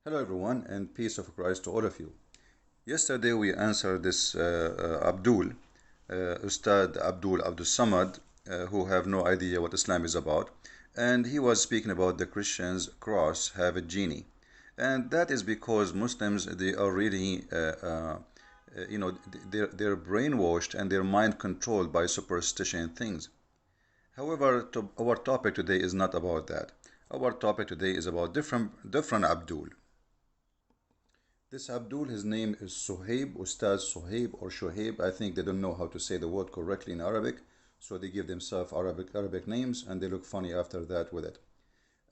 Hello everyone and peace of Christ to all of you. Yesterday we answered this Abdul, Ustad Abdul Samad, who have no idea what Islam is about, and he was speaking about the Christians' cross have a genie, and that is because Muslims they are really they're brainwashed and their mind controlled by superstition and things. However, our topic today is not about that. Our topic today is about different Abdul. This Abdul, his name is Suhaib, Ustaz Suhaib or Shuhaib. I think they don't know how to say the word correctly in Arabic, so they give themselves Arabic names and they look funny after that with it.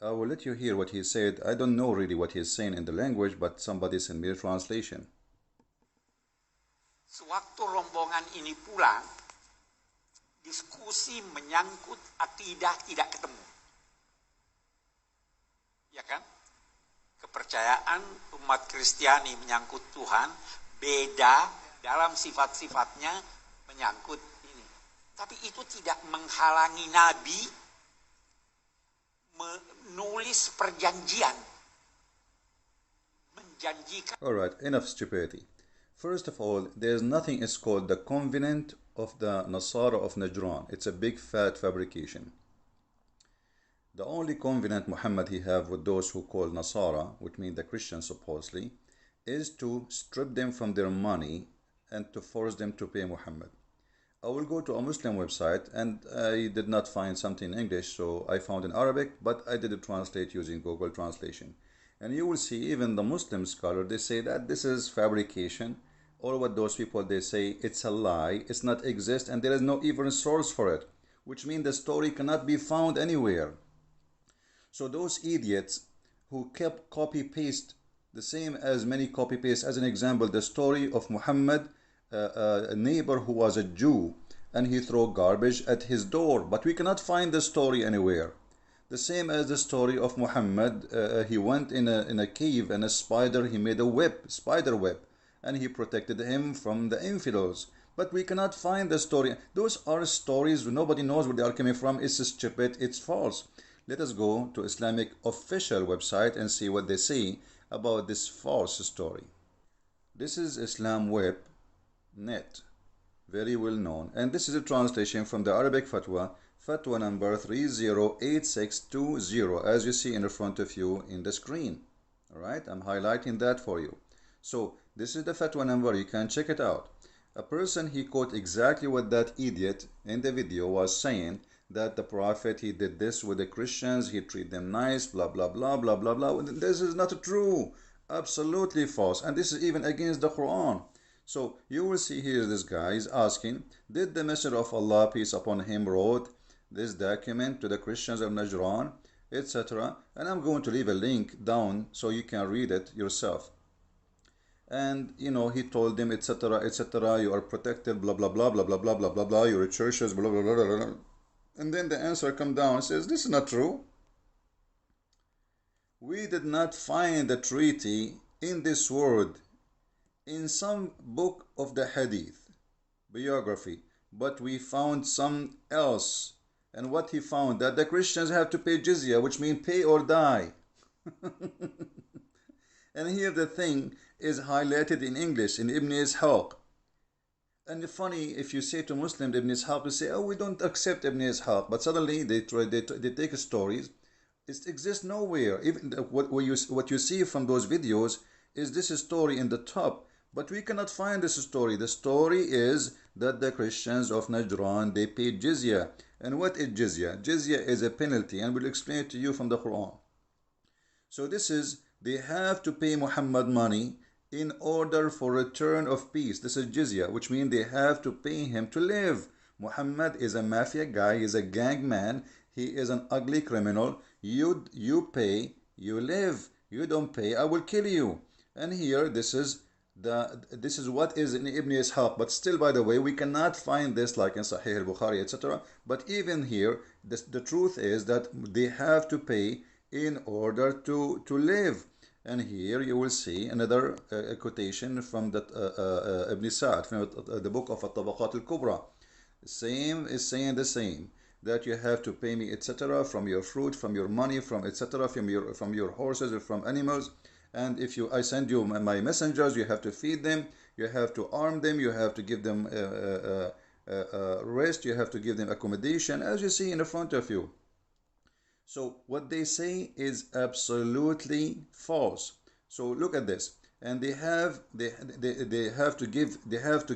I will let you hear what he said. I don't know really what he's saying in the language, but somebody sent me a translation. Sewaktu rombongan ini pulang, diskusi menyangkut akidah tidak ketemu. Ya kan? Kepercayaan umat Kristiani menyangkut Tuhan beda dalam sifat-sifatnya menyangkut ini. Tapi itu tidak menghalangi Nabi menulis perjanjian. Menjanjikan. Alright, enough stupidity. First of all, there's nothing is called the covenant of the Nasara of Najran. It's a big fat fabrication. The only covenant Muhammad he have with those who call Nasara, which mean the Christians supposedly, is to strip them from their money and to force them to pay Muhammad. I will go to a Muslim website and I did not find something in English, so I found in Arabic, but I did it translate using Google Translation. And you will see even the Muslim scholar, they say that this is fabrication. All what those people, they say it's a lie, it's not exist, and there is no even source for it, which means the story cannot be found anywhere. So those idiots who kept copy-paste, the same as many copy-paste, as an example, the story of Muhammad, a neighbor who was a Jew, and he threw garbage at his door, but we cannot find the story anywhere. The same as the story of Muhammad, he went in a cave and a spider, he made a spider web, and he protected him from the infidels. But we cannot find the story. Those are stories, nobody knows where they are coming from. It's stupid, it's false. Let us go to Islamic official website and see what they say about this false story. This is Islam Web Net, very well known, and this is a translation from the Arabic fatwa, fatwa number 308620, as you see in front of you in the screen. All right, I'm highlighting that for you. So this is the fatwa number, you can check it out. A person, he quote exactly what that idiot in the video was saying, that the Prophet, he did this with the Christians, he treated them nice, blah, blah, blah, blah, blah, blah. This is not true. Absolutely false. And this is even against the Quran. So you will see here this guy is asking, did the Messenger of Allah, peace upon him, wrote this document to the Christians of Najran, etc. And I'm going to leave a link down so you can read it yourself. And you know, he told them, etc., etc., you are protected, blah, blah, blah, blah, blah, blah, blah, blah, blah, your churches, blah, blah, blah, blah, blah. And then the answer come down and says, this is not true. We did not find the treaty in this word in some book of the hadith, biography, but we found some else. And what he found, that the Christians have to pay jizya, which means pay or die. And here the thing is highlighted in English, in Ibn Ishaq. And funny, if you say to Muslims Ibn Ishaq, they say, oh, we don't accept Ibn Ishaq. But suddenly they take stories. It exists nowhere. Even what you see from those videos is this story in the top. But we cannot find this story. The story is that the Christians of Najran, they paid jizya. And what is jizya? Jizya is a penalty. And we'll explain it to you from the Quran. So this is, they have to pay Muhammad money in order for return of peace. This is jizya, which means they have to pay him to live. Muhammad is a mafia guy, he's a gang man, he is an ugly criminal. You pay, you live. You don't pay, I will kill you. And here this is what is in Ibn Ishaq. But still, by the way, we cannot find this like in Sahih al-Bukhari, etc. But even here, the truth is that they have to pay in order to live. And here you will see another quotation from that Ibn Sa'd, from the book of At-Tabaqat al-Kubra. Same is saying the same, that you have to pay me, etc., from your fruit, from your money, from etc., from your horses or from animals. and if I send you my messengers, you have to feed them, you have to arm them, you have to give them rest, you have to give them accommodation, as you see in the front of you. So what they say is absolutely false. So look at this. And they have to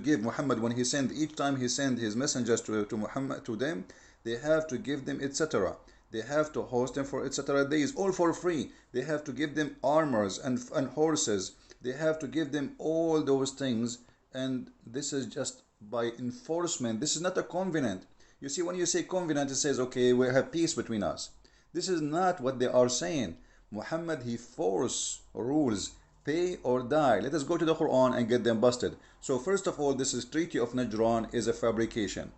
give Muhammad, when he sent, each time he sent his messengers to Muhammad, to them, they have to give them etc. They have to host them for etc. days, all for free. They have to give them armors and horses. They have to give them all those things, and this is just by enforcement. This is not a covenant. You see, when you say covenant, it says, okay, we have peace between us. This is not what they are saying. Muhammad, he force rules, pay or die. Let us go to the Quran and get them busted. So first of all, this is Treaty of Najran is a fabrication.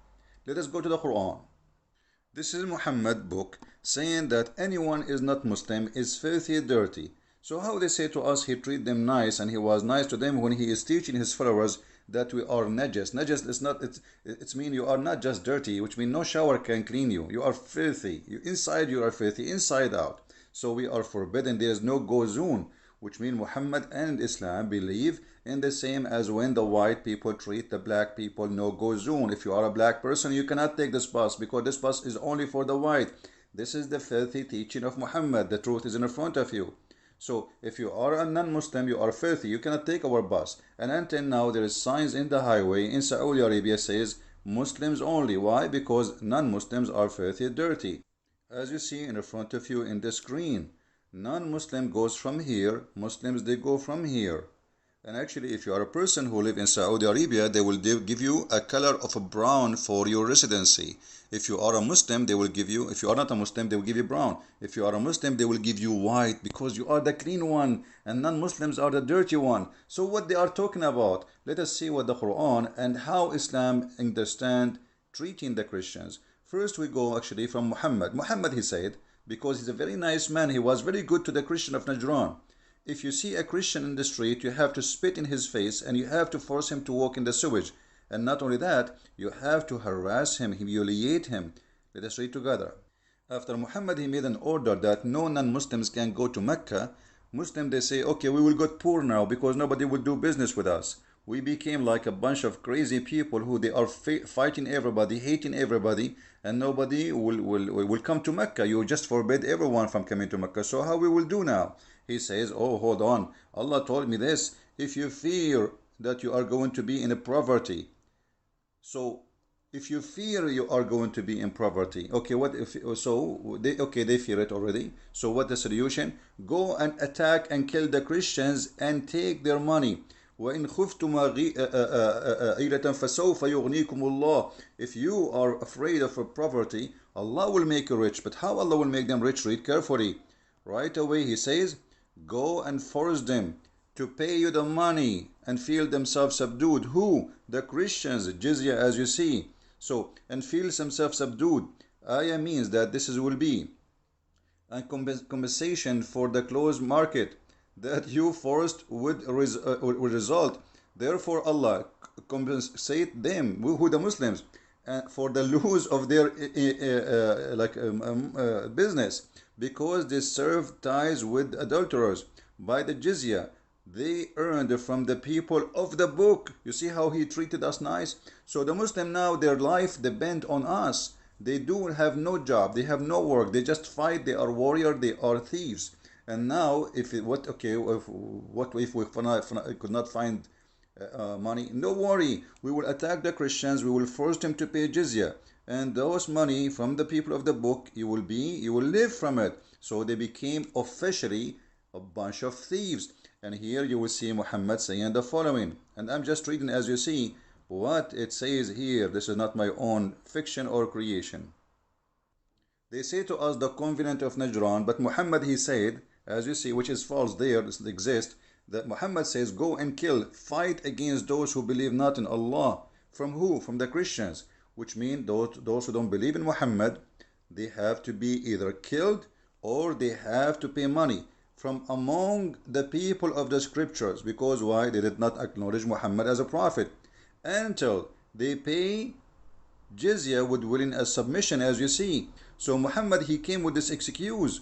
Let us go to the Quran. This is Muhammad book saying that anyone is not Muslim is filthy, dirty. So how they say to us, he treat them nice, and he was nice to them when he is teaching his followers that we are najas. Najas is not, it's mean you are not just dirty, which means no shower can clean you. You are filthy. Inside you are filthy, inside out. So we are forbidden. There is no go zone, which means Muhammad and Islam believe in the same as when the white people treat the black people, no go zone. If you are a black person, you cannot take this bus because this bus is only for the white. This is the filthy teaching of Muhammad. The truth is in front of you. So if you are a non-Muslim, you are filthy. You cannot take our bus. And until now, there is signs in the highway in Saudi Arabia says Muslims only. Why? Because non-Muslims are filthy, dirty. As you see in front of you in the screen, non-Muslim goes from here. Muslims, they go from here. And actually, if you are a person who live in Saudi Arabia, they will give you a color of a brown for your residency. If you are a Muslim, they will give you, if you are not a Muslim, they will give you brown. If you are a Muslim, they will give you white because you are the clean one and non-Muslims are the dirty one. So what they are talking about, let us see what the Quran and how Islam understand treating the Christians. First we go actually from Muhammad. Muhammad, he said, because he's a very nice man, he was very good to the Christian of Najran. If you see a Christian in the street, you have to spit in his face and you have to force him to walk in the sewage. And not only that, you have to harass him, humiliate him. Let us read together. After Muhammad, he made an order that no non-Muslims can go to Mecca. Muslims, they say, okay, we will get poor now because nobody will do business with us. We became like a bunch of crazy people who they are fighting everybody, hating everybody, and nobody will come to Mecca. You just forbid everyone from coming to Mecca. So how we will do now? He says, oh, hold on. Allah told me this. If you fear that you are going to be in a poverty, so if you fear you are going to be in poverty, okay, what if, so they fear it already. So what the solution? Go and attack and kill the Christians and take their money. وَإِنْ خُفْتُمْ عِيلَةً فَسَوْفَ يُغْنِيكُمُ اللَّهُ. If you are afraid of poverty, Allah will make you rich. But how Allah will make them rich? Read carefully. Right away he says, go and force them to pay you the money and feel themselves subdued. Who? The Christians, jizya, as you see. So, and feel themselves subdued. Ayah means that this will be a compensation for the closed market that you forced would result. Therefore Allah compensate them, who the Muslims, for the loss of their business, because they serve ties with adulterers. By the jizya they earned from the people of the book. You see how he treated us nice? So the Muslim now, their life depend on us. They do have no job, they have no work, they just fight, they are warrior, they are thieves. And now if we could not find money? No worry, we will attack the Christians, we will force them to pay jizya, and those money from the people of the book, you will live from it. So they became officially a bunch of thieves. And here you will see Muhammad saying the following, and I'm just reading as you see what it says here. This is not my own fiction or creation. They say to us the covenant of Najran, but Muhammad, he said, as you see, which is false, there doesn't exist, that Muhammad says, go and kill, fight against those who believe not in Allah. From who? From the Christians, which means those who don't believe in Muhammad, they have to be either killed or they have to pay money from among the people of the scriptures. Because why? They did not acknowledge Muhammad as a prophet until they pay jizya with willing as submission, as you see. So Muhammad, he came with this excuse.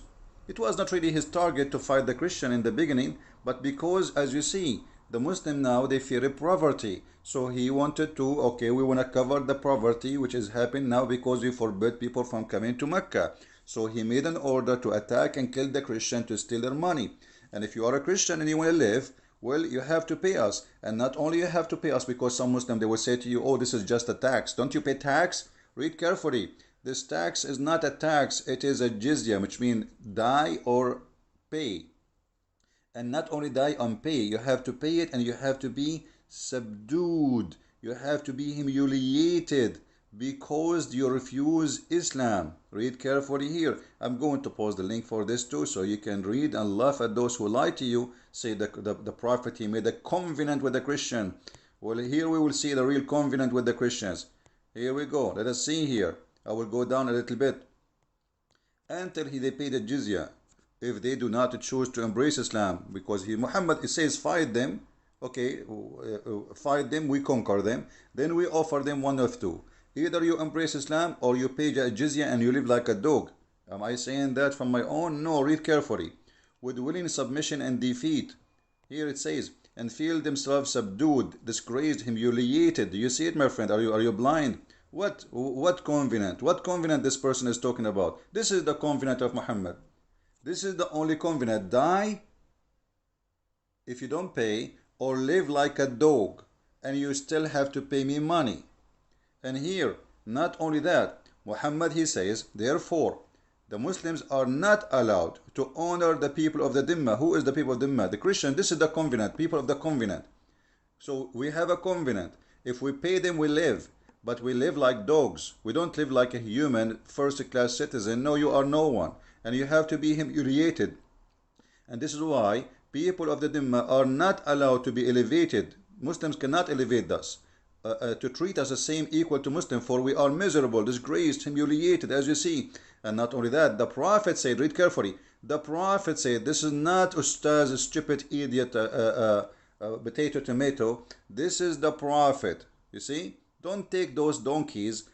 It was not really his target to fight the Christian in the beginning, but because, as you see, the Muslim now, they fear poverty. So he wanted to, okay, we want to cover the poverty which is happening now because we forbid people from coming to Mecca. So he made an order to attack and kill the Christian to steal their money. And if you are a Christian and you want to live, well, you have to pay us. And not only you have to pay us, because some Muslim, they will say to you, oh, this is just a tax. Don't you pay tax? Read carefully. This tax is not a tax. It is a jizya, which means die or pay. And not only die and pay, you have to pay it and you have to be subdued. You have to be humiliated because you refuse Islam. Read carefully here. I'm going to post the link for this too, so you can read and laugh at those who lie to you. Say the Prophet, he made a covenant with the Christian. Well, here we will see the real covenant with the Christians. Here we go. Let us see here. I will go down a little bit. Until they pay the jizya. If they do not choose to embrace Islam, because Muhammad, it says fight them. Okay, fight them, we conquer them. Then we offer them one of two. Either you embrace Islam or you pay a jizya and you live like a dog. Am I saying that from my own? No, read carefully. With willing submission and defeat. Here it says, and feel themselves subdued, disgraced, humiliated. Do you see it, my friend? Are you blind? What covenant? What covenant this person is talking about? This is the covenant of Muhammad. This is the only covenant. Die if you don't pay, or live like a dog and you still have to pay me money. And here, not only that, Muhammad, he says, therefore, the Muslims are not allowed to honor the people of the Dhimma. Who is the people of Dhimma? The Christian. This is the covenant, people of the covenant. So we have a covenant. If we pay them, we live. But we live like dogs. We don't live like a human, first-class citizen. No, you are no one. And you have to be humiliated. And this is why people of the Dhimma are not allowed to be elevated. Muslims cannot elevate us. To treat us the same equal to Muslim, for we are miserable, disgraced, humiliated, as you see. And not only that, the Prophet said, read carefully, the Prophet said, this is not Ustaz, stupid idiot, potato, tomato. This is the Prophet. You see? Don't take those donkeys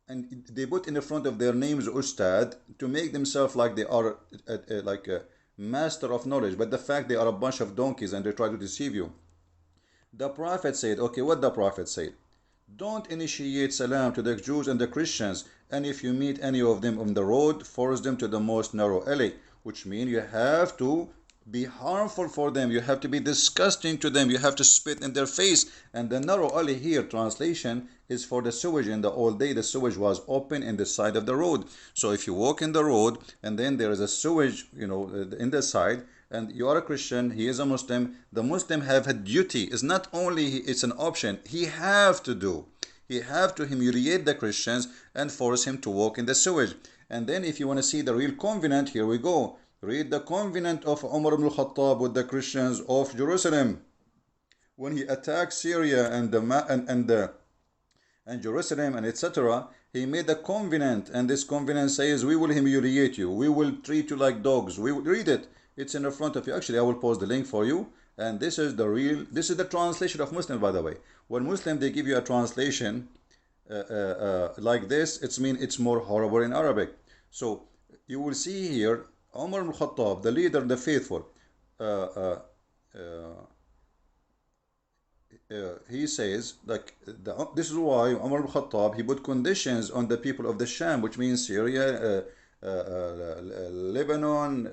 and they put in the front of their names Ustad to make themselves like they are like a master of knowledge, but the fact they are a bunch of donkeys and they try to deceive you. The Prophet said, okay, what the Prophet said? Don't initiate salam to the Jews and the Christians, and if you meet any of them on the road, force them to the most narrow alley, which means you have to be harmful for them, you have to be disgusting to them, you have to spit in their face. And the narrow alley here, translation, is for the sewage. In the old day, the sewage was open in the side of the road. So if you walk in the road and then there is a sewage, in the side, and you are a Christian, he is a Muslim, the Muslim have a duty. It's not only it's an option, he have to do. He have to humiliate the Christians and force him to walk in the sewage. And then if you want to see the real covenant, here we go. Read the covenant of Umar ibn al-Khattab with the Christians of Jerusalem. When he attacked Syria and Jerusalem and etc., he made a covenant, and this covenant says, we will humiliate you, we will treat you like dogs. We will read it. It's in the front of you. Actually, I will post the link for you. And this is the translation of Muslim, by the way. When Muslim, they give you a translation like this, it's more horrible in Arabic. So you will see here, Umar ibn Khattab, the leader, the faithful, he says, like, this is why Umar ibn Khattab, he put conditions on the people of the Sham, which means Syria, Lebanon,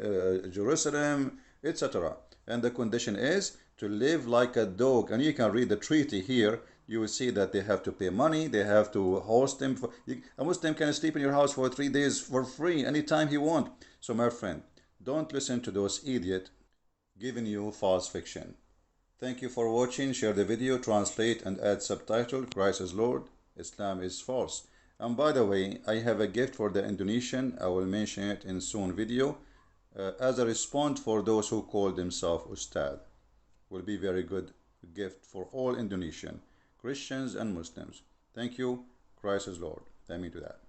Jerusalem, etc. And the condition is to live like a dog. And you can read the treaty here. You will see that they have to pay money. They have to host them. A Muslim can sleep in your house for 3 days for free, anytime he wants. So my friend, don't listen to those idiots giving you false fiction. Thank you for watching. Share the video, translate and add subtitle. Christ is Lord, Islam is false. And by the way, I have a gift for the Indonesian. I will mention it in soon video as a response for those who call themselves Ustad. Will be very good gift for all Indonesian Christians and Muslims. Thank you. Christ is Lord. Amen to that.